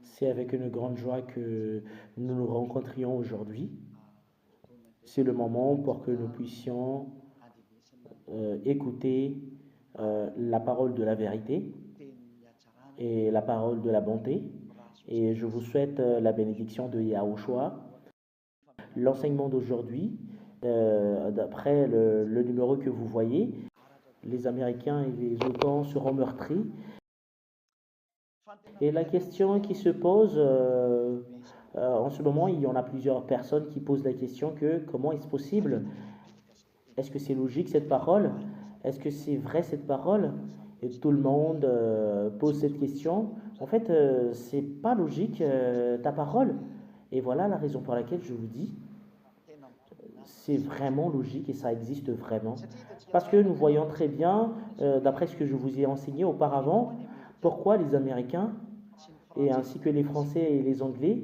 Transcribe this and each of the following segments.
C'est avec une grande joie que nous nous rencontrions aujourd'hui. C'est le moment pour que nous puissions écouter la parole de la vérité et la parole de la bonté. Et je vous souhaite la bénédiction de Yahushua. L'enseignement d'aujourd'hui, d'après le numéro que vous voyez, les Américains et les OTAN seront meurtris. Et la question qui se pose en ce moment, il y en a plusieurs personnes qui posent la question que comment est-ce possible? Est-ce que c'est logique cette parole? Est-ce que c'est vrai cette parole? Et tout le monde pose cette question. En fait, c'est pas logique ta parole. Et voilà la raison pour laquelle je vous dis, c'est vraiment logique et ça existe vraiment. Parce que nous voyons très bien, d'après ce que je vous ai enseigné auparavant, pourquoi les Américains, et ainsi que les Français et les Anglais,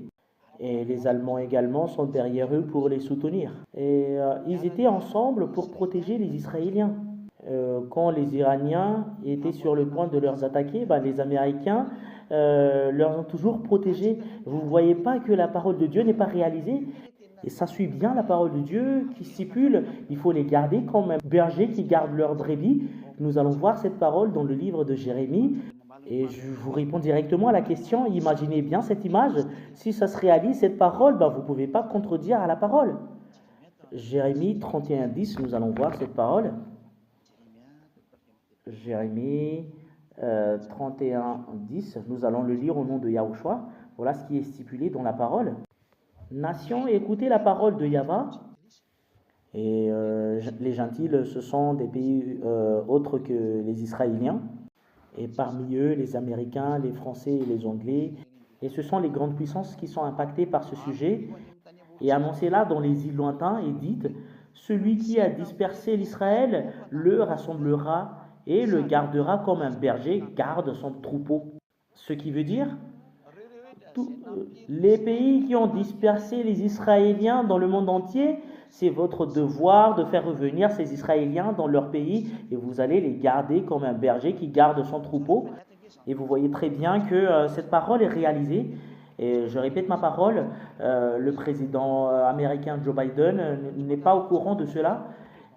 et les Allemands également, sont derrière eux pour les soutenir. Et ils étaient ensemble pour protéger les Israéliens. Quand les Iraniens étaient sur le point de leur attaquer, ben, les Américains leur ont toujours protégés. Vous ne voyez pas que la parole de Dieu n'est pas réalisée? Et ça suit bien la parole de Dieu qui stipule, il faut les garder comme un berger qui garde leurs brebis. Nous allons voir cette parole dans le livre de Jérémie. Et je vous réponds directement à la question, imaginez bien cette image. Si ça se réalise, cette parole, ben, vous ne pouvez pas contredire à la parole. Jérémie 31:10, nous allons voir cette parole. Jérémie 31:10, nous allons le lire au nom de Yahushua. Voilà ce qui est stipulé dans la parole. Nation, écoutez la parole de Yahva. Et les gentils, ce sont des pays autres que les Israéliens. Et parmi eux, les Américains, les Français et les Anglais. Et ce sont les grandes puissances qui sont impactées par ce sujet. Et annoncez-la dans les îles lointains et dites, celui qui a dispersé l'Israël le rassemblera et le gardera comme un berger garde son troupeau. Ce qui veut dire, les pays qui ont dispersé les Israéliens dans le monde entier, c'est votre devoir de faire revenir ces Israéliens dans leur pays et vous allez les garder comme un berger qui garde son troupeau. Et vous voyez très bien que cette parole est réalisée. Et je répète ma parole, le président américain Joe Biden n'est pas au courant de cela.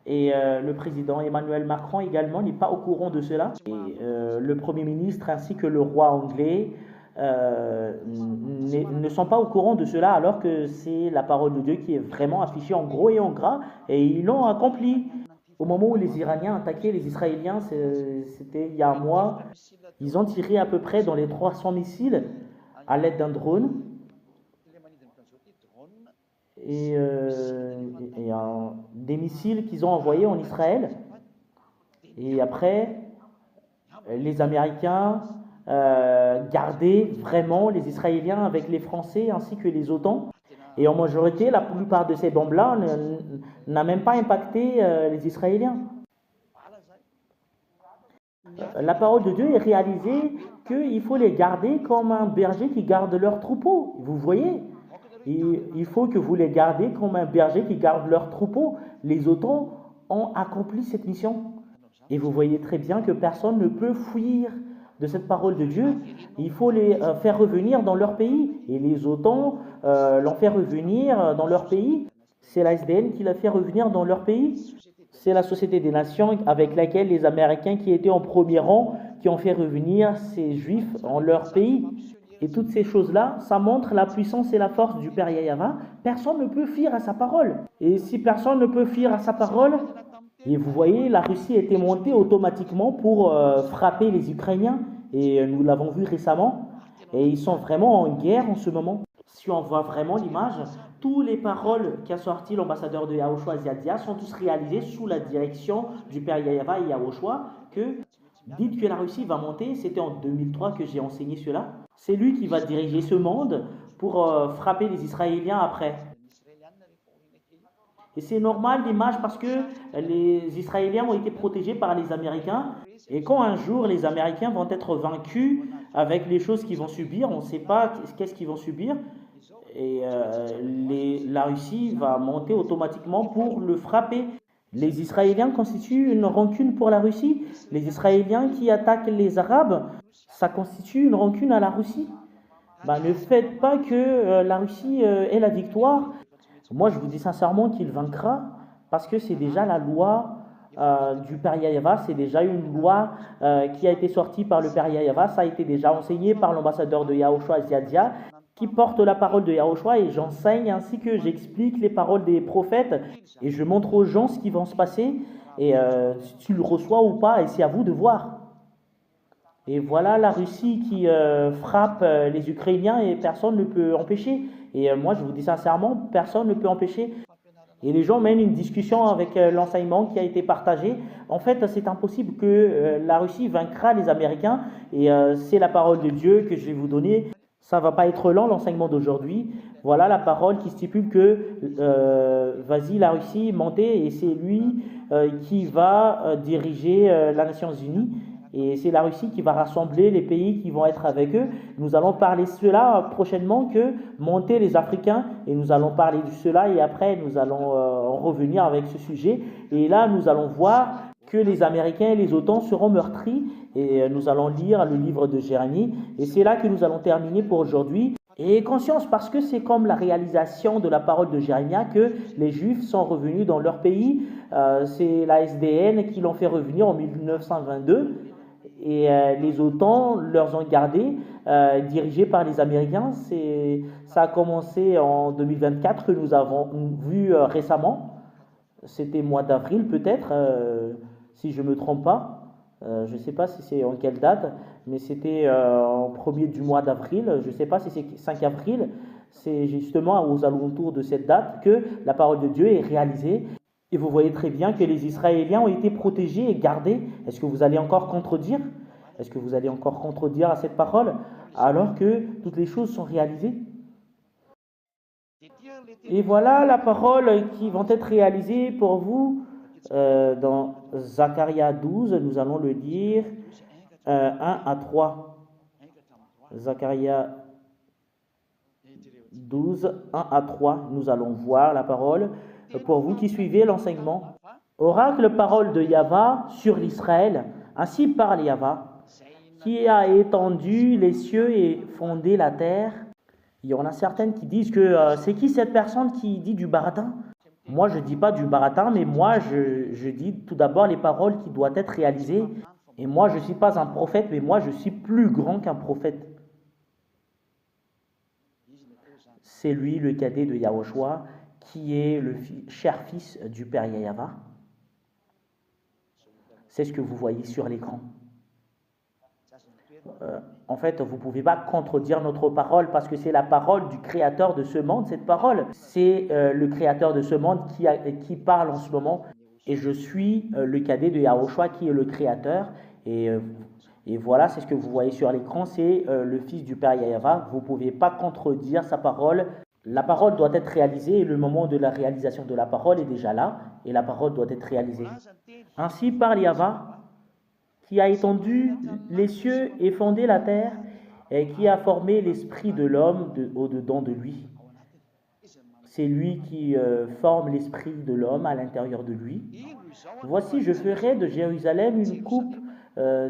Et le président Emmanuel Macron également n'est pas au courant de cela. Et le Premier ministre ainsi que le roi anglais ne sont pas au courant de cela alors que c'est la parole de Dieu qui est vraiment affichée en gros et en gras et ils l'ont accompli. Au moment où les Iraniens attaquaient les Israéliens, c'était il y a un mois, ils ont tiré à peu près dans les 300 missiles à l'aide d'un drone et des missiles qu'ils ont envoyés en Israël. Et après, les Américains gardaient vraiment les Israéliens avec les Français ainsi que les OTAN. Et en majorité, la plupart de ces bombes-là n'a même pas impacté les Israéliens. La parole de Dieu est réalisée qu'il faut les garder comme un berger qui garde leur troupeau. Vous voyez? Il faut que vous les gardez comme un berger qui garde leur troupeau. Les OTAN ont accompli cette mission. Et vous voyez très bien que personne ne peut fuir de cette parole de Dieu. Il faut les faire revenir dans leur pays. Et les OTAN l'ont fait revenir dans leur pays. C'est la SDN qui l'a fait revenir dans leur pays. C'est la Société des Nations avec laquelle les Américains qui étaient en premier rang, qui ont fait revenir ces Juifs en leur pays. Et toutes ces choses-là, ça montre la puissance et la force du Père Yahva. Personne ne peut fuir à sa parole. Et si personne ne peut fuir à sa parole, et vous voyez, la Russie était montée automatiquement pour frapper les Ukrainiens. Et nous l'avons vu récemment. Et ils sont vraiment en guerre en ce moment. Si on voit vraiment l'image, toutes les paroles qu'a sorti l'ambassadeur de Yahushua Ziadia sont tous réalisées sous la direction du Père Yahva et Yahushua que dites que la Russie va monter, c'était en 2003 que j'ai enseigné cela. C'est lui qui va diriger ce monde pour frapper les Israéliens après. Et c'est normal l'image parce que les Israéliens ont été protégés par les Américains. Et quand un jour les Américains vont être vaincus avec les choses qu'ils vont subir, on ne sait pas qu'est-ce qu'ils vont subir. Et la Russie va monter automatiquement pour le frapper. Les Israéliens constituent une rancune pour la Russie. Les Israéliens qui attaquent les Arabes, ça constitue une rancune à la Russie. Bah, ne faites pas que la Russie ait la victoire. Moi, je vous dis sincèrement qu'il vaincra parce que c'est déjà la loi du Père Yahya, c'est déjà une loi qui a été sortie par le Père Yahya, ça a été déjà enseigné par l'ambassadeur de Yahushua Ziadia, qui porte la parole de Yahushua et j'enseigne ainsi que j'explique les paroles des prophètes et je montre aux gens ce qui va se passer et si tu le reçois ou pas et c'est à vous de voir. Et voilà la Russie qui frappe les Ukrainiens et personne ne peut empêcher. Et moi, je vous dis sincèrement, personne ne peut empêcher. Et les gens mènent une discussion avec l'enseignement qui a été partagé. En fait, c'est impossible que la Russie vaincra les Américains. Et c'est la parole de Dieu que je vais vous donner. Ça va pas être lent, l'enseignement d'aujourd'hui. Voilà la parole qui stipule que vas-y, la Russie, montez, et c'est lui qui va diriger les Nations Unies. Et c'est la Russie qui va rassembler les pays qui vont être avec eux. Nous allons parler de cela prochainement, que monter les Africains, et nous allons parler de cela, et après nous allons revenir avec ce sujet. Et là, nous allons voir que les Américains et les OTAN seront meurtris, et nous allons lire le livre de Jérémie. Et c'est là que nous allons terminer pour aujourd'hui. Et conscience, parce que c'est comme la réalisation de la parole de Jérémie que les Juifs sont revenus dans leur pays. C'est la SDN qui l'ont fait revenir en 1922 et les OTAN leur ont gardé, dirigés par les Américains. Ça a commencé en 2024 que nous avons vu récemment. C'était mois d'avril peut-être, si je ne me trompe pas. Je ne sais pas si c'est en quelle date, mais c'était en premier du mois d'avril. Je ne sais pas si c'est 5 avril. C'est justement aux alentours de cette date que la parole de Dieu est réalisée. Et vous voyez très bien que les Israéliens ont été protégés et gardés. Est-ce que vous allez encore contredire? Est-ce que vous allez encore contredire à cette parole alors que toutes les choses sont réalisées? Et voilà la parole qui vont être réalisées pour vous dans Zacharia 12. Nous allons le lire 1 à 3. Zacharia 12, 1 à 3. Nous allons voir la parole pour vous qui suivez l'enseignement. Oracle, parole de Yahva sur l'Israël. Ainsi parle Yahva, qui a étendu les cieux et fondé la terre. Il y en a certaines qui disent que c'est qui cette personne qui dit du baratin? Moi, je ne dis pas du baratin, mais moi, je dis tout d'abord les paroles qui doivent être réalisées. Et moi, je ne suis pas un prophète, mais moi, je suis plus grand qu'un prophète. C'est lui, le cadet de Yahushua, qui est le cher fils du Père Yahva. C'est ce que vous voyez sur l'écran. En fait, vous ne pouvez pas contredire notre parole parce que c'est la parole du Créateur de ce monde. Cette parole, c'est le Créateur de ce monde qui parle en ce moment. Et je suis le cadet de Yahushua qui est le Créateur. Et voilà, c'est ce que vous voyez sur l'écran, c'est le Fils du Père Yahva. Vous ne pouvez pas contredire sa parole. La parole doit être réalisée et le moment de la réalisation de la parole est déjà là. Et la parole doit être réalisée. Ainsi parle Yahva, qui a étendu les cieux et fondé la terre, et qui a formé l'esprit de l'homme au-dedans de lui. C'est lui qui forme l'esprit de l'homme à l'intérieur de lui. Voici, je ferai de Jérusalem une coupe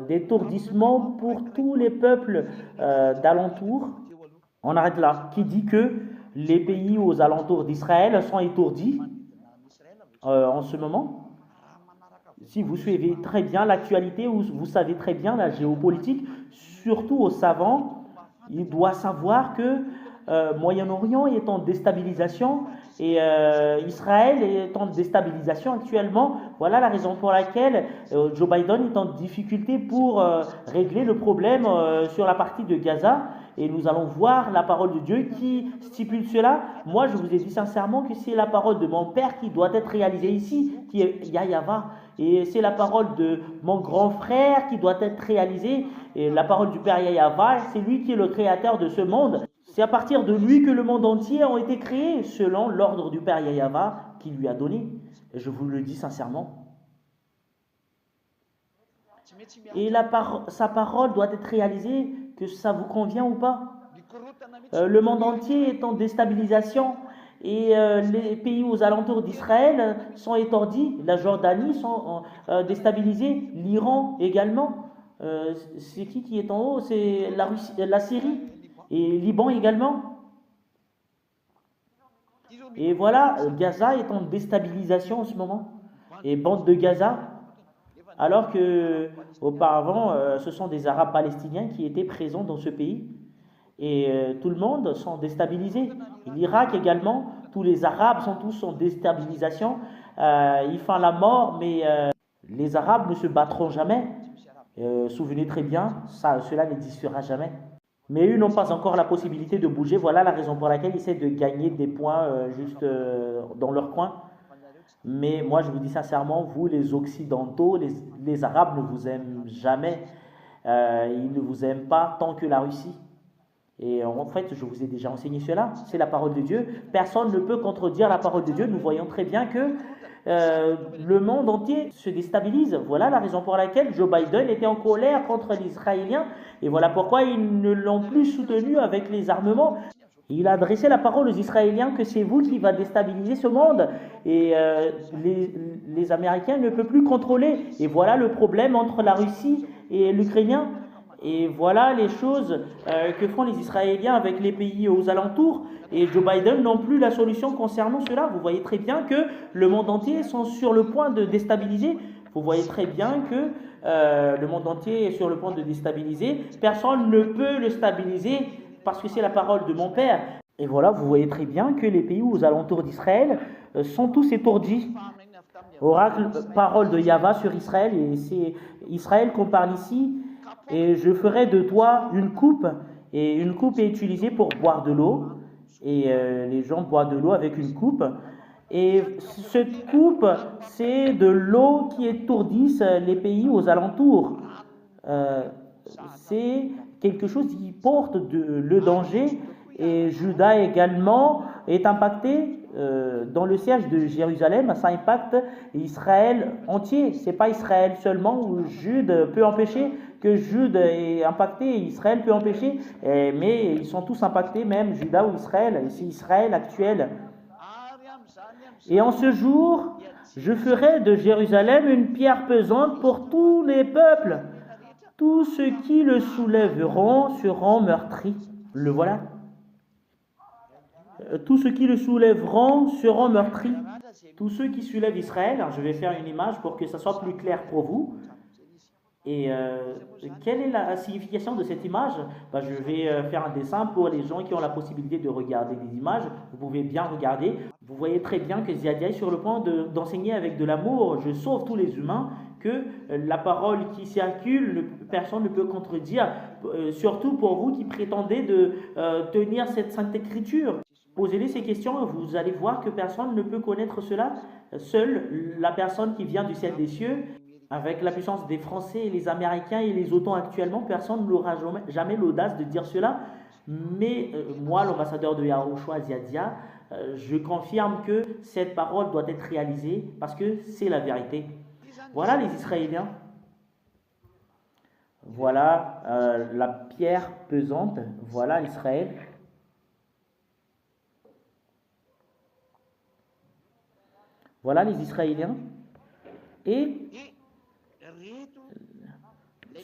d'étourdissement pour tous les peuples d'alentour. On arrête là. Qui dit que les pays aux alentours d'Israël sont étourdis en ce moment? Si vous suivez très bien l'actualité, vous savez très bien la géopolitique, surtout aux savants, il doit savoir que Moyen-Orient est en déstabilisation et Israël est en déstabilisation actuellement. Voilà la raison pour laquelle Joe Biden est en difficulté pour régler le problème sur la partie de Gaza. Et nous allons voir la parole de Dieu qui stipule cela. Moi, je vous ai dit sincèrement que c'est la parole de mon Père qui doit être réalisée ici, qui est Yahva. Et c'est la parole de mon grand frère qui doit être réalisée. Et la parole du Père Yahva, c'est lui qui est le créateur de ce monde. C'est à partir de lui que le monde entier a été créé, selon l'ordre du Père Yahva qui lui a donné. Et je vous le dis sincèrement. Et sa parole doit être réalisée, que ça vous convient ou pas. Le monde entier est en déstabilisation et les pays aux alentours d'Israël sont étourdis. La Jordanie sont déstabilisés, l'Iran également. C'est qui est en haut? C'est la Syrie. et Liban également. Et voilà, Gaza est en déstabilisation en ce moment. Et bande de Gaza, alors que auparavant, ce sont des Arabes palestiniens qui étaient présents dans ce pays. Et tout le monde sont déstabilisés. L'Irak également, tous les Arabes sont tous en déstabilisation. Ils font la mort, mais les Arabes ne se battront jamais. Souvenez très bien, cela n'existera jamais. Mais eux n'ont pas encore la possibilité de bouger. Voilà la raison pour laquelle ils essaient de gagner des points juste dans leur coin. Mais moi, je vous dis sincèrement, vous, les Occidentaux, les Arabes ne vous aiment jamais. Ils ne vous aiment pas tant que la Russie. Et en fait, je vous ai déjà enseigné cela. C'est la parole de Dieu. Personne ne peut contredire la parole de Dieu. Nous voyons très bien que le monde entier se déstabilise. Voilà la raison pour laquelle Joe Biden était en colère contre les Israéliens. Et voilà pourquoi ils ne l'ont plus soutenu avec les armements. Il a adressé la parole aux Israéliens que c'est vous qui va déstabiliser ce monde. Et les Américains ne peuvent plus contrôler. Et voilà le problème entre la Russie et l'Ukrainien. Et voilà les choses que font les Israéliens avec les pays aux alentours. Et Joe Biden n'a plus la solution concernant cela. Vous voyez très bien que le monde entier est sur le point de déstabiliser. Vous voyez très bien que le monde entier est sur le point de déstabiliser. Personne ne peut le stabiliser parce que c'est la parole de mon Père. Et voilà, vous voyez très bien que les pays aux alentours d'Israël sont tous étourdis. Oracle, parole de Yahva sur Israël. Et c'est Israël qu'on parle ici. Et je ferai de toi une coupe, et une coupe est utilisée pour boire de l'eau, et les gens boivent de l'eau avec une coupe, et cette coupe, c'est de l'eau qui étourdisse les pays aux alentours. C'est quelque chose qui porte le danger, et Juda également est impacté dans le siège de Jérusalem. Ça impacte Israël entier. C'est pas Israël seulement où Jude peut empêcher que Jude est impacté et Israël peut empêcher, mais ils sont tous impactés, même Juda ou Israël, et c'est Israël actuel. Et en ce jour, je ferai de Jérusalem une pierre pesante pour tous les peuples. Tous ceux qui le soulèveront seront meurtris. Le voilà. Tous ceux qui le soulèveront seront meurtris. Tous ceux qui soulèvent Israël, alors je vais faire une image pour que ça soit plus clair pour vous. Et quelle est la signification de cette image? Je vais faire un dessin pour les gens qui ont la possibilité de regarder des images. Vous pouvez bien regarder. Vous voyez très bien que Ziadia est sur le point d'enseigner avec de l'amour. Je sauve tous les humains, que la parole qui circule, personne ne peut contredire, surtout pour vous qui prétendez de tenir cette sainte écriture. Posez-les ces questions et vous allez voir que personne ne peut connaître cela. Seule la personne qui vient du ciel des cieux, avec la puissance des Français et les Américains et les OTAN actuellement, personne n'aura jamais l'audace de dire cela. Mais moi, l'ambassadeur de Yahushua Ziadia, je confirme que cette parole doit être réalisée parce que c'est la vérité. Voilà les Israéliens. Voilà la pierre pesante. Voilà Israël. Voilà les Israéliens. Et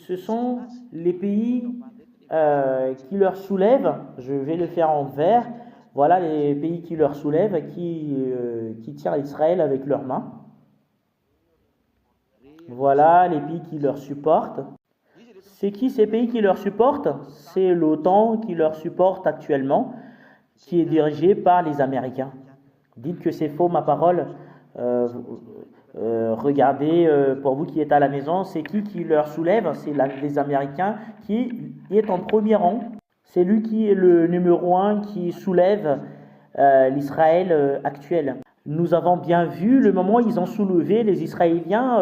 ce sont les pays qui leur soulèvent. Je vais le faire en vert. Voilà les pays qui leur soulèvent, qui tirent Israël avec leurs mains. Voilà les pays qui leur supportent. C'est qui ces pays qui leur supportent? C'est l'OTAN qui leur supporte actuellement, qui est dirigé par les Américains. Dites que c'est faux, ma parole. Regardez, pour vous qui êtes à la maison, c'est qui leur soulève? C'est les Américains qui est en premier rang. C'est lui qui est le numéro 1 qui soulève l'Israël actuel. Nous avons bien vu le moment où ils ont soulevé les Israéliens,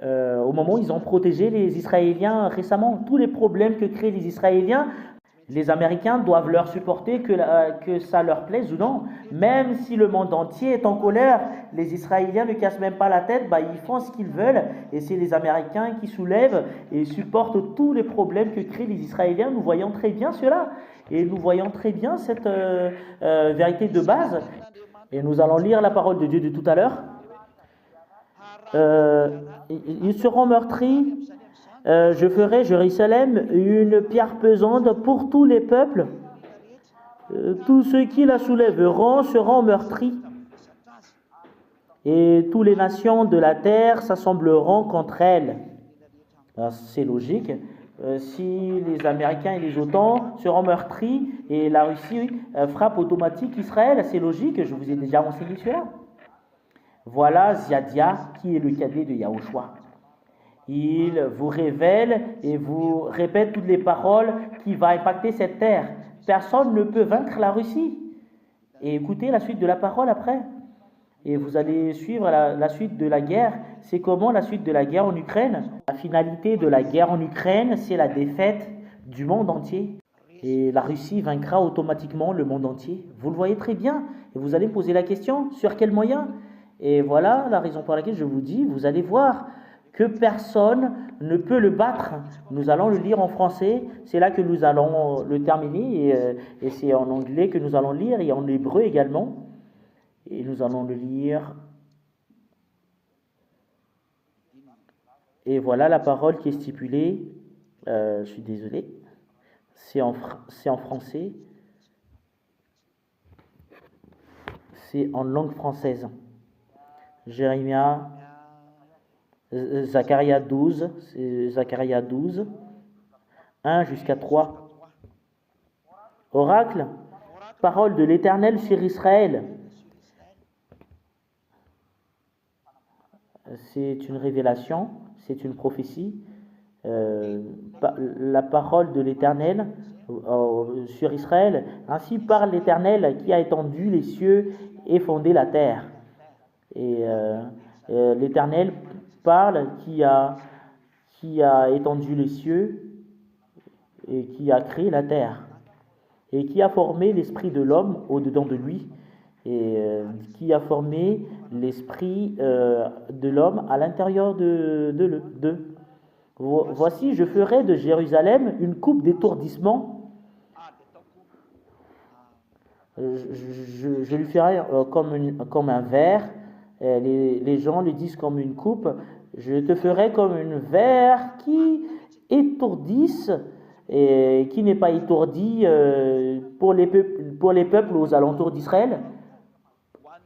au moment où ils ont protégé les Israéliens récemment. Tous les problèmes que créent les Israéliens, les Américains doivent leur supporter, que ça leur plaise ou non. Même si le monde entier est en colère, les Israéliens ne cassent même pas la tête, ils font ce qu'ils veulent. Et c'est les Américains qui soulèvent et supportent tous les problèmes que créent les Israéliens. Nous voyons très bien cela. Et nous voyons très bien cette vérité de base. Et nous allons lire la parole de Dieu de tout à l'heure. Ils seront meurtris Je ferai Jérusalem une pierre pesante pour tous les peuples. Tous ceux qui la soulèveront seront meurtris. Et toutes les nations de la terre s'assembleront contre elle. C'est logique. Si les Américains et les OTAN seront meurtris et la Russie frappe automatique Israël, c'est logique, je vous ai déjà renseigné cela. Voilà Ziadia qui est le cadet de Yahushua. Il vous révèle et vous répète toutes les paroles qui vont impacter cette terre. Personne ne peut vaincre la Russie. Et écoutez la suite de la parole après. Et vous allez suivre la suite de la guerre. C'est comment la suite de la guerre en Ukraine? La finalité de la guerre en Ukraine, c'est la défaite du monde entier. Et la Russie vaincra automatiquement le monde entier. Vous le voyez très bien. Et vous allez me poser la question, sur quel moyen? Et voilà la raison pour laquelle je vous dis, vous allez voir que personne ne peut le battre. Nous allons le lire en français. C'est là que nous allons le terminer. Et c'est en anglais que nous allons lire et en hébreu également. Et nous allons le lire. Et voilà la parole qui est stipulée. Je suis désolé. C'est en français. C'est en langue française. Jérémia, Zacharia 12, c'est Zacharia 12, 1 jusqu'à 3. Oracle, parole de l'Éternel sur Israël. C'est une révélation, c'est une prophétie. La parole de l'Éternel sur Israël. Ainsi parle l'Éternel qui a étendu les cieux et fondé la terre. Et l'Éternel parle qui a étendu les cieux et qui a créé la terre et qui a formé l'esprit de l'homme au-dedans de lui et qui a formé l'esprit de l'homme à l'intérieur d'eux. Voici, je ferai de Jérusalem une coupe d'étourdissement. Je lui ferai comme un verre. Les gens le disent comme une coupe. Je te ferai comme un verre qui étourdisse et qui n'est pas étourdi pour les peuples aux alentours d'Israël.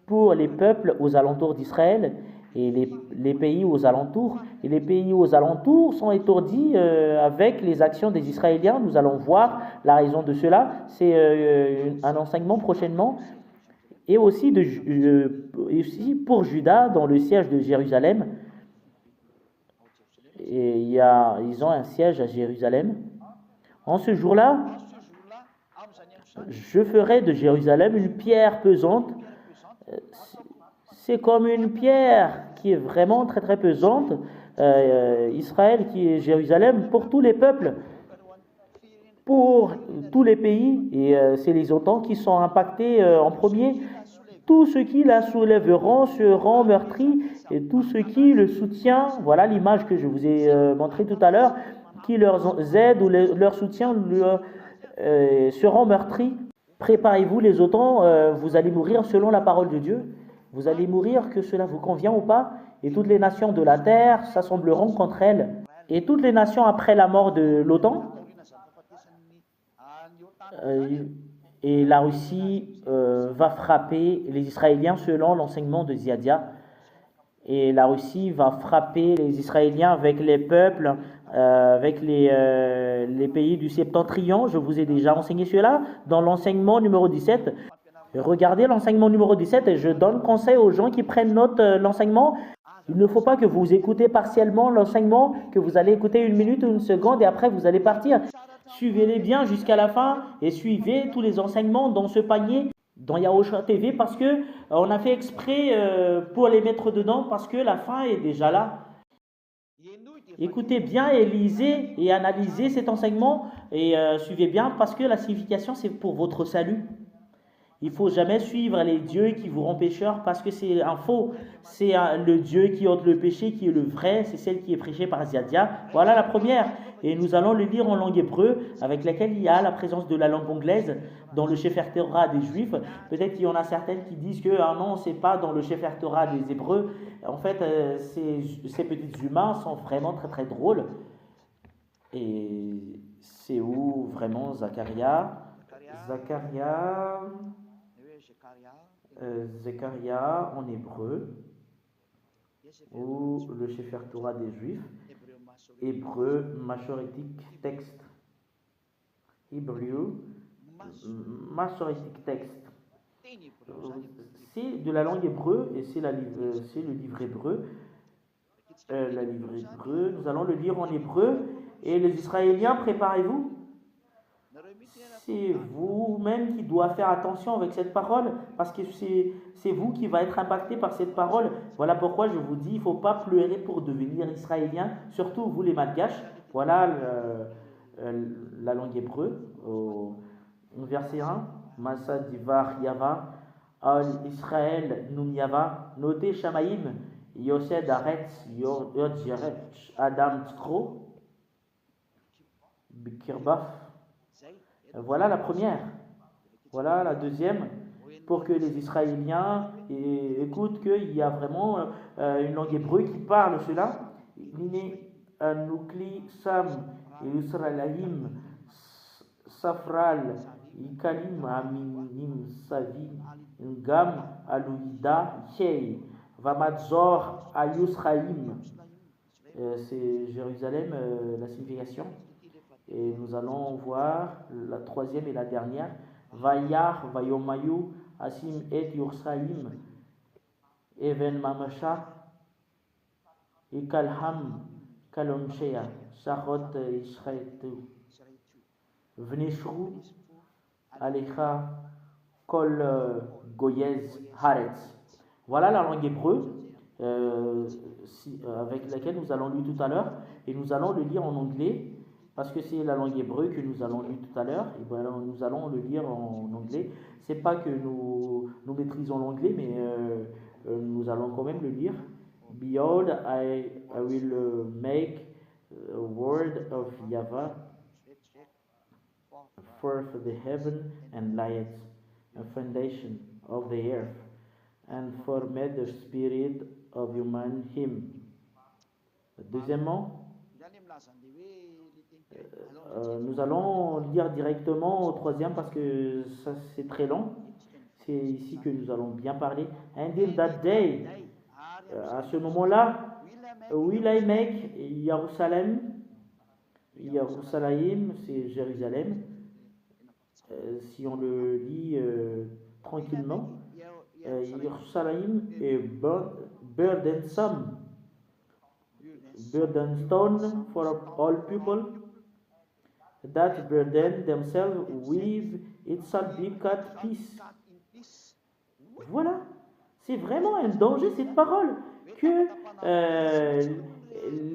Pour les peuples aux alentours d'Israël et les pays aux alentours. Et les pays aux alentours sont étourdis avec les actions des Israéliens. Nous allons voir la raison de cela. C'est un enseignement prochainement. Et aussi pour Juda, dans le siège de Jérusalem. Et ils ont un siège à Jérusalem. En ce jour-là, je ferai de Jérusalem une pierre pesante. C'est comme une pierre qui est vraiment très très pesante. Israël qui est Jérusalem pour tous les peuples, pour tous les pays. Et c'est les OTAN qui sont impactés en premier. Tous ceux qui la soulèveront seront meurtris et tous ceux qui le soutiennent, voilà l'image que je vous ai montrée tout à l'heure, qui leur aident ou leur soutiennent seront meurtris. Préparez-vous les OTAN, vous allez mourir selon la parole de Dieu. Vous allez mourir, que cela vous convient ou pas, et toutes les nations de la terre s'assembleront contre elle. Et toutes les nations après la mort de l'OTAN, et la Russie va frapper les Israéliens selon l'enseignement de Ziadia. Et la Russie va frapper les Israéliens avec les peuples, avec les pays du septentrion. Je vous ai déjà enseigné cela dans l'enseignement numéro 17. Regardez l'enseignement numéro 17 et je donne conseil aux gens qui prennent note l'enseignement. Il ne faut pas que vous écoutez partiellement l'enseignement, que vous allez écouter 1 minute ou 1 seconde et après vous allez partir. Suivez-les bien jusqu'à la fin et suivez tous les enseignements dans ce panier, dans Yahushua TV, parce que on a fait exprès pour les mettre dedans, parce que la fin est déjà là. Écoutez bien et lisez et analysez cet enseignement et suivez bien, parce que la signification c'est pour votre salut. Il ne faut jamais suivre les dieux qui vous rendent pécheurs parce que c'est un faux. C'est le Dieu qui ôte le péché qui est le vrai. C'est celle qui est prêchée par Ziadia. Voilà la première. Et nous allons le lire en langue hébreu avec laquelle il y a la présence de la langue anglaise dans le Sefer Torah des Juifs. Peut-être qu'il y en a certaines qui disent que non, c'est pas dans le Sefer Torah des Hébreux. En fait, ces petits humains sont vraiment très très drôles. Et c'est où vraiment Zacharia, Zacharia en hébreu, ou le Sefer Torah des Juifs, hébreu Masoretic Text. Hébreu Masoretic Text. C'est de la langue hébreu et c'est le livre hébreu. La livre hébreu, nous allons le lire en hébreu. Et les Israéliens, préparez-vous. C'est vous-même qui doit faire attention avec cette parole, parce que c'est vous qui va être impacté par cette parole. Voilà pourquoi je vous dis, il ne faut pas pleurer pour devenir israélien, surtout vous les malgaches. Voilà la langue hébreu. Au verset 1, Masa divar yava, al Israël num yava, noté shamaim, yosed aretz yod jerech adam tkro, bikirbaf. Voilà la première. Voilà la deuxième, pour que les Israéliens écoutent qu'il y a vraiment une langue hébreu qui parle cela. Nine nukli sam Israélim safral ikalim aminim savi ngam aluida chei vamadzor ayusraim. C'est Jérusalem, la signification. Et nous allons voir la troisième et la dernière. Vayar, Vayomayu, Asim et Yursaim, Even Mamasha, Ikalham, Kalonchea, Shachot Ishretu, Vneshru, Alecha, Kol Goyez Haaretz. Voilà la langue hébreu avec laquelle nous allons lire tout à l'heure. Et nous allons le lire en anglais. Parce que c'est la langue hébreu que nous allons lire tout à l'heure, et voilà, nous allons le lire en anglais. C'est pas que nous maîtrisons l'anglais, mais nous allons quand même le lire. Behold, I will make a word of Yahweh for the heaven and light, a foundation of the earth, and formed the spirit of human him. Deuxièmement, nous allons lire directement au troisième parce que ça c'est très long. C'est ici que nous allons bien parler. And in that day, à ce moment-là, will I make Jérusalem, Jérusalem, c'est Jérusalem. Si on le lit tranquillement, Jérusalem est burdensome, burdensome for all people. That burden themselves with, it shall be cut peace. Voilà, c'est vraiment un danger cette parole, que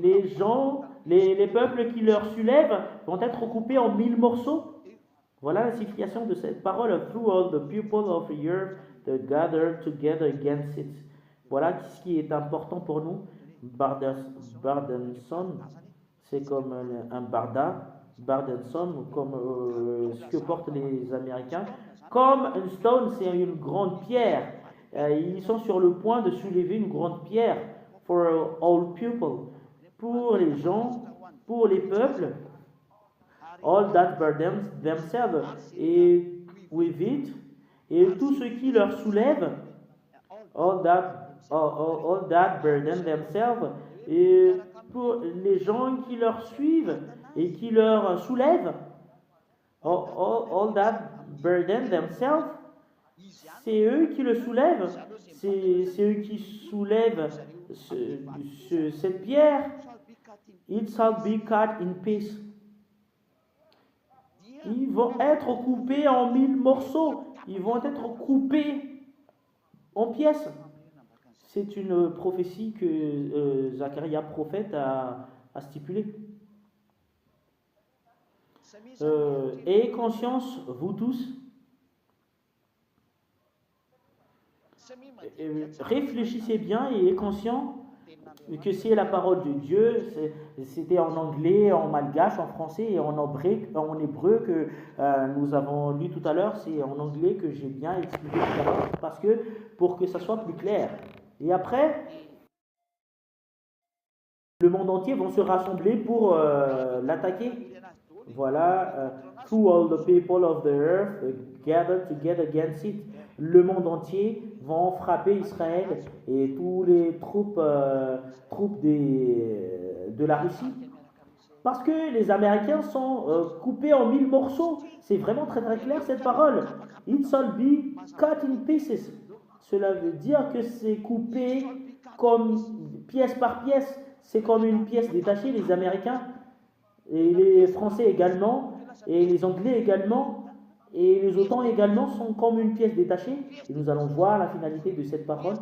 les gens, les peuples qui leur soulèvent vont être coupés en 1000 morceaux. Voilà la signification de cette parole. Through all the people of the earth that gather together against it. Voilà ce qui est important pour nous. Burdensome, c'est comme un barda. Burdensome, comme ce que portent les Américains. Comme un stone, c'est une grande pierre. Ils sont sur le point de soulever une grande pierre. For all people. Pour les gens, pour les peuples. All that burden themselves. Et with it. Et tout ce qui leur soulève. All that burden themselves. Et pour les gens qui leur suivent et qui leur soulèvent, all that burden themselves, c'est eux qui le soulèvent, c'est eux qui soulèvent cette pierre. It shall be cut in pieces. Ils vont être coupés en 1000 morceaux, ils vont être coupés en pièces. C'est une prophétie que Zacharia prophète a stipulée. Ayez conscience, vous tous, réfléchissez bien et ayez conscience que c'est la parole de Dieu. C'était en anglais, en malgache, en français et en hébreu que nous avons lu tout à l'heure. C'est en anglais que j'ai bien expliqué tout à l'heure, parce que pour que ça soit plus clair. Et après, Le monde entier vont se rassembler pour l'attaquer. Voilà, through all the people of the earth gather together against it. Le monde entier vont frapper Israël et tous les troupes de la Russie. Parce que les Américains sont coupés en 1000 morceaux. C'est vraiment très très clair cette parole. It shall be cut in pieces. Cela veut dire que c'est coupé comme pièce par pièce. C'est comme une pièce détachée. Les Américains et les Français également, et les Anglais également, et les OTAN également sont comme une pièce détachée. Et nous allons voir la finalité de cette parole.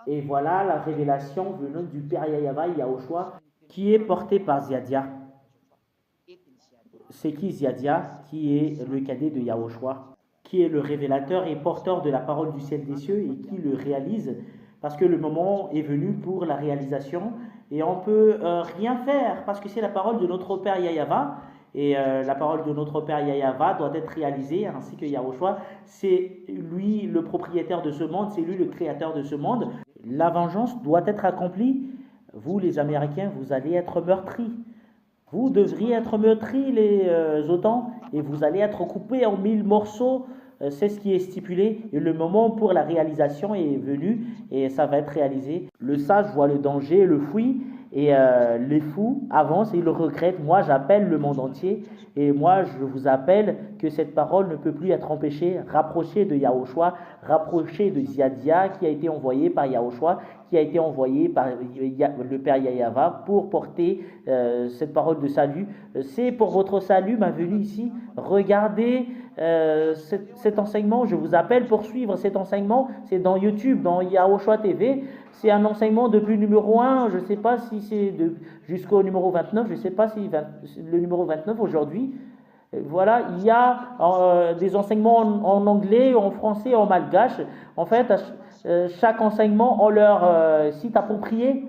Et voilà la révélation venant du Père Yahweh Yahushua, qui est porté par Ziadia. C'est qui Ziadia? Qui est le cadet de Yahushua, qui est le révélateur et porteur de la parole du ciel des cieux et qui le réalise, parce que le moment est venu pour la réalisation et on ne peut rien faire parce que c'est la parole de notre Père Yahweh. Et la parole de notre Père Yahweh doit être réalisée, ainsi que Yahushua, c'est lui le propriétaire de ce monde, c'est lui le créateur de ce monde. La vengeance doit être accomplie. Vous, les Américains, vous allez être meurtris. Vous devriez être meurtris, les OTAN, et vous allez être coupés en 1000 morceaux. C'est ce qui est stipulé. Et le moment pour la réalisation est venu, et ça va être réalisé. Le sage voit le danger, le fuit, et les fous avancent et ils le regrettent. Moi, j'appelle le monde entier, et moi, je vous appelle que cette parole ne peut plus être empêchée. Rapprochez de Yahushua, rapprochez de Ziadia, qui a été envoyé par Yahushua, qui a été envoyé par le Père Yahweh pour porter cette parole de salut. C'est pour votre salut ma venue ici. Regardez cet enseignement. Je vous appelle pour suivre cet enseignement. C'est dans YouTube, dans Yahushua TV. C'est un enseignement depuis le numéro 1. Je ne sais pas si c'est jusqu'au numéro 29. Je ne sais pas si le numéro 29 aujourd'hui. Voilà, il y a des enseignements en anglais, en français, en malgache. En fait, chaque enseignement a leur site approprié.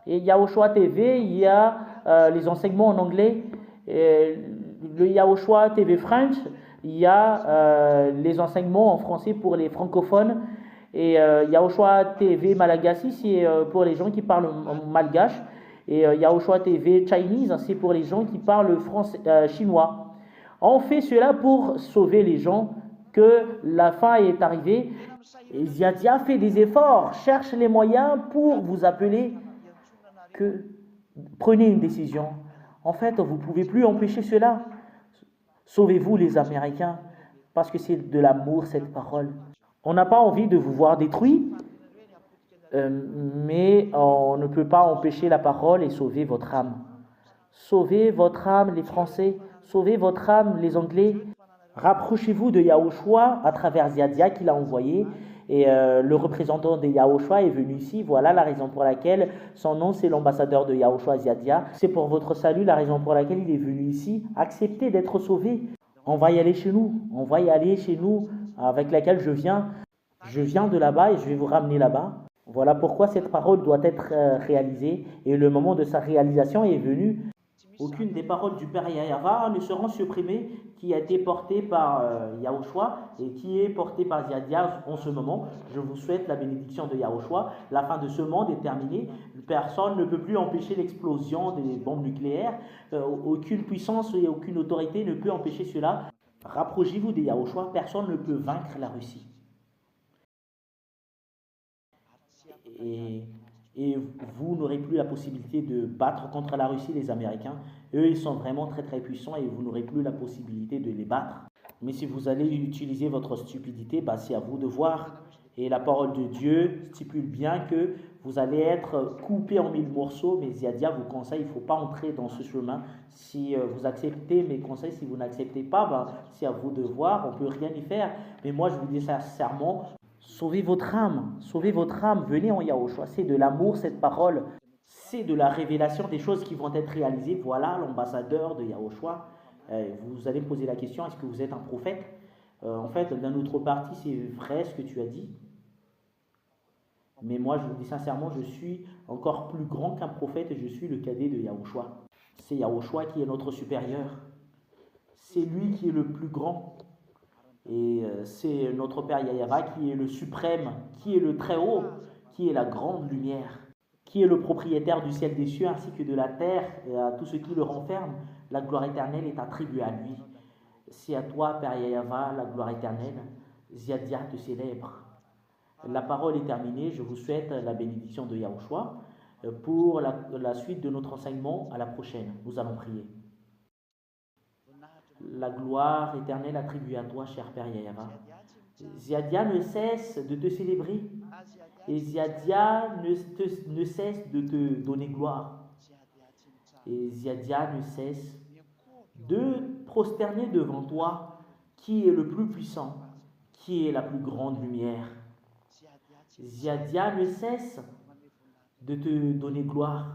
Et il y a Yahushua TV, il y a les enseignements en anglais. Et le Yahushua TV French, il y a les enseignements en français pour les francophones. Et Yahushua TV Malagasy, c'est pour les gens qui parlent malgache. Et Yahushua TV Chinese, c'est pour les gens qui parlent chinois. On fait cela pour sauver les gens, que la fin est arrivée. Et Ziadia fait des efforts, cherche les moyens pour vous appeler que prenez une décision. En fait, vous ne pouvez plus empêcher cela. Sauvez-vous les Américains, parce que c'est de l'amour cette parole. On n'a pas envie de vous voir détruits, mais on ne peut pas empêcher la parole et sauver votre âme. Sauvez votre âme, les Français. Sauvez votre âme, les Anglais. Rapprochez-vous de Yahushua à travers Ziadia qu'il a envoyé. Et le représentant de Yahushua est venu ici. Voilà la raison pour laquelle son nom, c'est l'ambassadeur de Yahushua, Ziadia. C'est pour votre salut, la raison pour laquelle il est venu ici. Acceptez d'être sauvé. On va y aller chez nous. On va y aller chez nous avec laquelle je viens. Je viens de là-bas et je vais vous ramener là-bas. Voilà pourquoi cette parole doit être réalisée. Et le moment de sa réalisation est venu. Aucune des paroles du Père Yahweh ne seront supprimées, qui a été portée par Yahushua et qui est portée par Ziadia en ce moment. Je vous souhaite la bénédiction de Yahushua. La fin de ce monde est terminée. Personne ne peut plus empêcher l'explosion des bombes nucléaires. Aucune puissance et aucune autorité ne peut empêcher cela. Rapprochez-vous de Yahushua. Personne ne peut vaincre la Russie. Et vous n'aurez plus la possibilité de battre contre la Russie, les Américains. Eux, ils sont vraiment très très puissants et vous n'aurez plus la possibilité de les battre. Mais si vous allez utiliser votre stupidité, c'est à vous de voir. Et la parole de Dieu stipule bien que vous allez être coupé en 1000 morceaux, mais Ziadia vous conseille, il ne faut pas entrer dans ce chemin. Si vous acceptez mes conseils, si vous n'acceptez pas, c'est à vous de voir, on ne peut rien y faire. Mais moi, je vous dis sincèrement, sauvez votre âme, venez en Yahushua. C'est de l'amour cette parole, c'est de la révélation des choses qui vont être réalisées. Voilà l'ambassadeur de Yahushua. Vous allez me poser la question, est-ce que vous êtes un prophète? En fait, d'un autre parti, c'est vrai ce que tu as dit. Mais moi, je vous dis sincèrement, je suis encore plus grand qu'un prophète et je suis le cadet de Yahushua. C'est Yahushua qui est notre supérieur. C'est lui qui est le plus grand. Et c'est notre Père Yahweh qui est le suprême, qui est le très haut, qui est la grande lumière, qui est le propriétaire du ciel des cieux ainsi que de la terre et à tout ce qui le renferme. La gloire éternelle est attribuée à lui. C'est à toi, Père Yahweh, la gloire éternelle. Ziadia te célèbre. La parole est terminée. Je vous souhaite la bénédiction de Yahushua. Pour la suite de notre enseignement, à la prochaine. Nous allons prier. La gloire éternelle attribuée à toi, cher Père Yahweh. Ziadia ne cesse de te célébrer. Et Ziadia ne cesse de te donner gloire. Et Ziadia ne cesse de prosterner devant toi, qui est le plus puissant, qui est la plus grande lumière. Ziadia ne cesse de te donner gloire.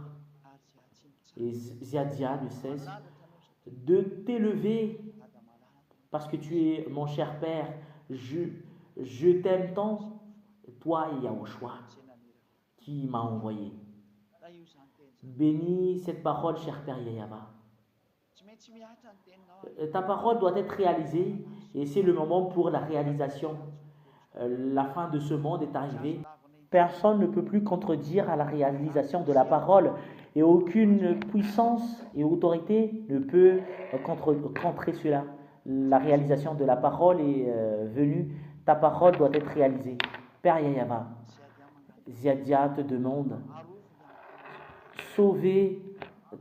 Et Ziadia ne cesse de t'élever, parce que tu es mon cher Père. Je t'aime tant, toi et Yahushua, qui m'a envoyé. Bénis cette parole, cher Père Yahweh. Ta parole doit être réalisée, et c'est le moment pour la réalisation. La fin de ce monde est arrivée. Personne ne peut plus contredire à la réalisation de la parole, et aucune puissance et autorité ne peut contrer cela. La réalisation de la parole est venue. Ta parole doit être réalisée. Père Yahweh, Ziadia te demande, sauvez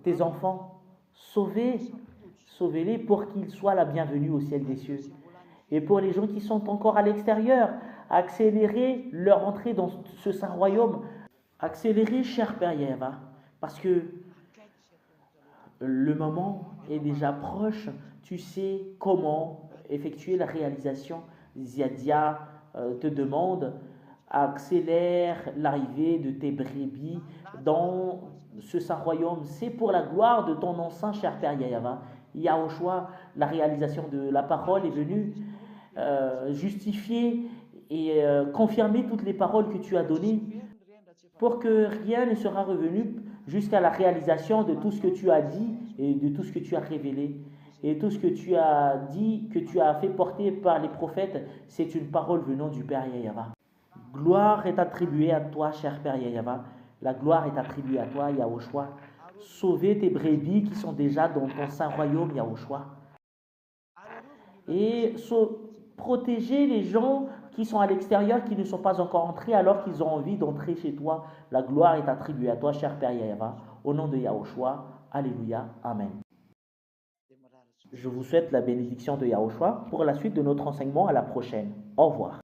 tes enfants, sauvez-les pour qu'ils soient la bienvenue au ciel des cieux. Et pour les gens qui sont encore à l'extérieur, accélérez leur entrée dans ce saint royaume. Accélérez, cher Père Yahweh, parce que le moment est déjà proche. Tu sais comment effectuer la réalisation. Ziadia te demande, accélère l'arrivée de tes brebis dans ce saint royaume. C'est pour la gloire de ton nom saint, cher Père Yahweh. Yahushua, la réalisation de la parole est venue justifier et confirmer toutes les paroles que tu as données, pour que rien ne sera revenu jusqu'à la réalisation de tout ce que tu as dit et de tout ce que tu as révélé. Et tout ce que tu as dit, que tu as fait porter par les prophètes, c'est une parole venant du Père Yahweh. Gloire est attribuée à toi, cher Père Yahweh. La gloire est attribuée à toi, Yahushua. Sauvez tes brebis qui sont déjà dans ton saint royaume, Yahushua. Et protégez les gens qui sont à l'extérieur, qui ne sont pas encore entrés, alors qu'ils ont envie d'entrer chez toi. La gloire est attribuée à toi, cher Père Yahweh. Au nom de Yahushua, Alléluia, Amen. Je vous souhaite la bénédiction de Yahushua pour la suite de notre enseignement. À la prochaine. Au revoir.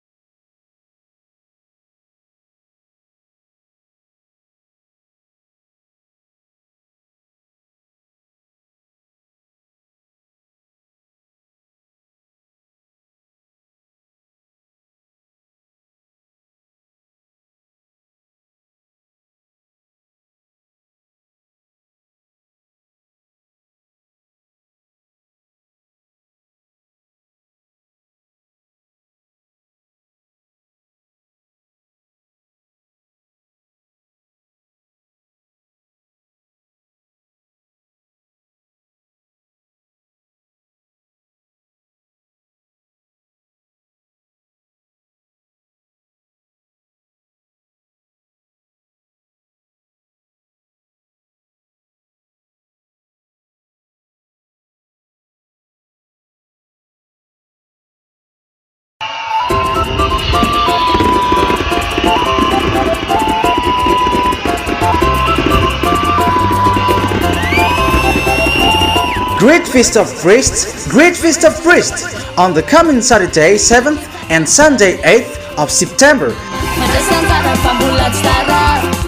Great Feast of Priests, Great Feast of Priests, on the coming Saturday 7th and Sunday 8th of September.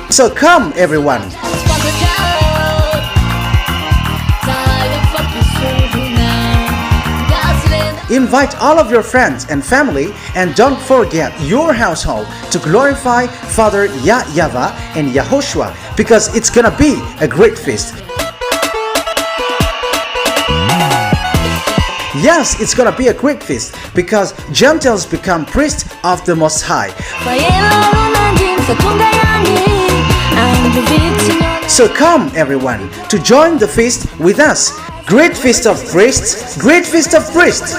So come everyone. Invite all of your friends and family, and don't forget your household to glorify Father Yahweh and Yahushua, because it's gonna be a great feast. Yes, it's gonna be a great feast because Gentiles become priests of the Most High. So come everyone to join the feast with us. Great Feast of Priests, Great Feast of Priests.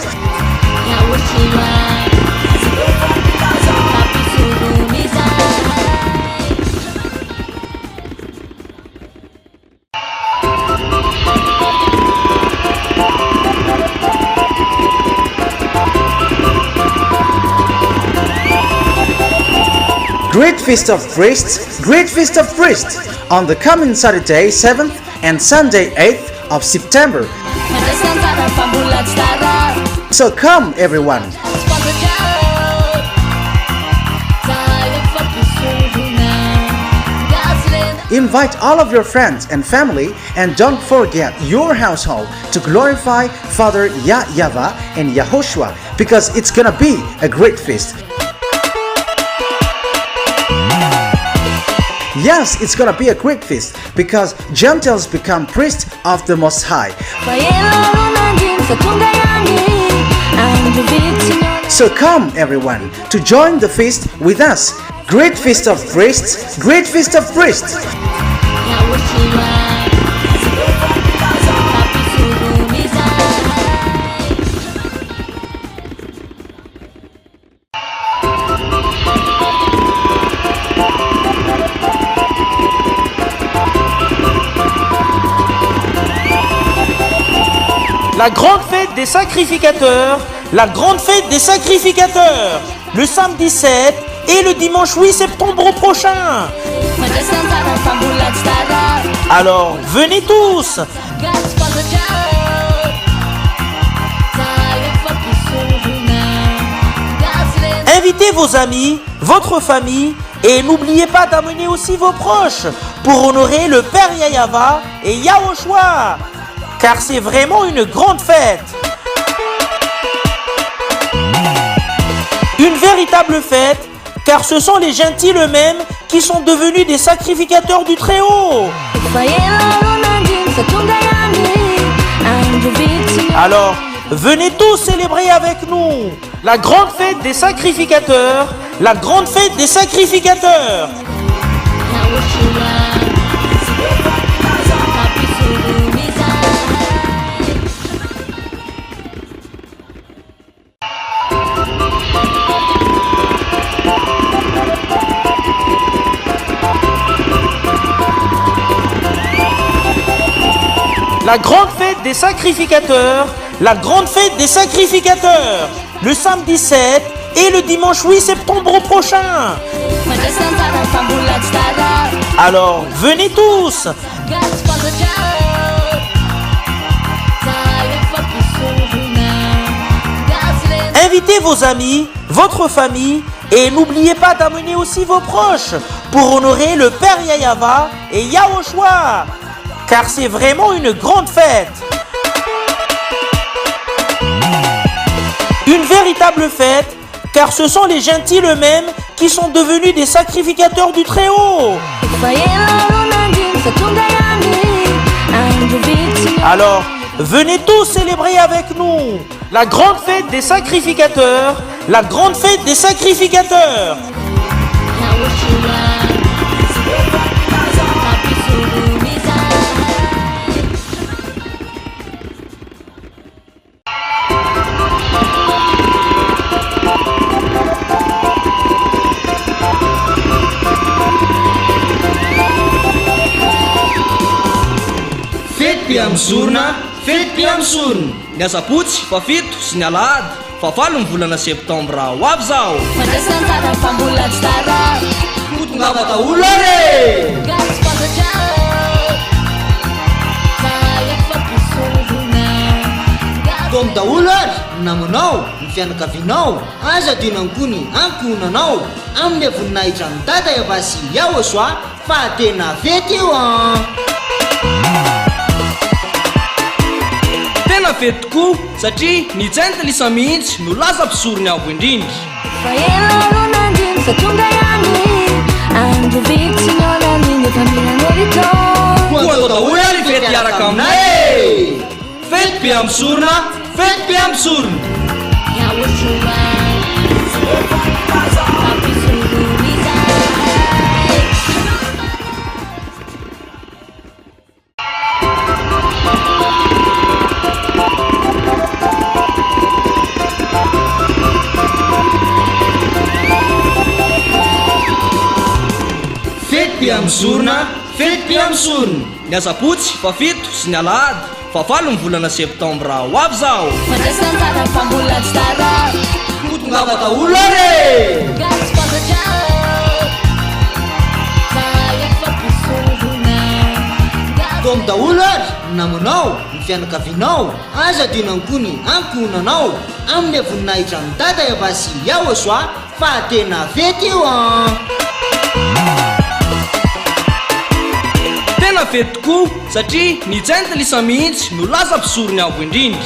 Great Feast of Priests, Great Feast of Priests on the coming Saturday 7th and Sunday 8th of September. So come everyone. Invite all of your friends and family, and don't forget your household to glorify Father Yahweh and Yahushua, because it's gonna be a great feast. Yes, it's gonna be a great feast because Gentiles become priests of the Most High. So come everyone to join the feast with us. Great Feast of Priests, Great Feast of Priests. La grande fête des sacrificateurs, la grande fête des sacrificateurs, le samedi 7 et le dimanche 8 septembre prochain. Alors, venez tous. Invitez vos amis, votre famille et n'oubliez pas d'amener aussi vos proches pour honorer le Père Yahweh et Yahushua, car c'est vraiment une grande fête. Une véritable fête, car ce sont les gentils eux-mêmes qui sont devenus des sacrificateurs du Très-Haut. Alors, venez tous célébrer avec nous la grande fête des sacrificateurs, la grande fête des sacrificateurs. La grande fête des sacrificateurs, la grande fête des sacrificateurs, le samedi 7 et le dimanche 8 septembre prochain. Alors, venez tous. Invitez vos amis, votre famille et n'oubliez pas d'amener aussi vos proches pour honorer le Père Yahweh et Yahushua, car c'est vraiment une grande fête. Une véritable fête, car ce sont les gentils eux-mêmes qui sont devenus des sacrificateurs du Très-Haut. Alors, venez tous célébrer avec nous la grande fête des sacrificateurs, la grande fête des sacrificateurs. Fety piamsorona ny asabotsy fa fito sy ny alahady fa 8 ny volana septambra ho avy zao. Tongava daholo are! Tony daholo ary namanao ny fianakavinao aza dinangony ankonanao amin'ny voninahitra ny dada Yahweh Yahushua fa tena fety io tena fety tokoa satria ny jentilisa mihitsy no laza mpisorony avo indrindra. Koa atao daholo ary fety hiaraka aminay fety be amsorona, fety be amsorona. Fety be amsorona ny asabotsy fa 7 sy ny alahady fa 8 ny volana septambra ho avy zao. Tongava daholo are! amin'ny daholo ary namanao ny fianakavinao aza dinany koa ny ankonanao amin'ny voninahitra ny dada Yavasy Yahosoa fa tena fety io tena fety tokoa satria ny Saint-Lisa mihitsy no lasa mpisorony avo indrindra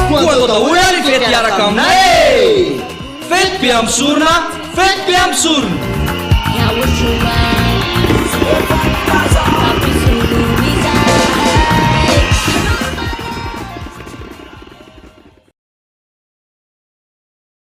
koa atao daholo ary fety araka aminay fety be amin'ny sorona fety be amin'ny sorona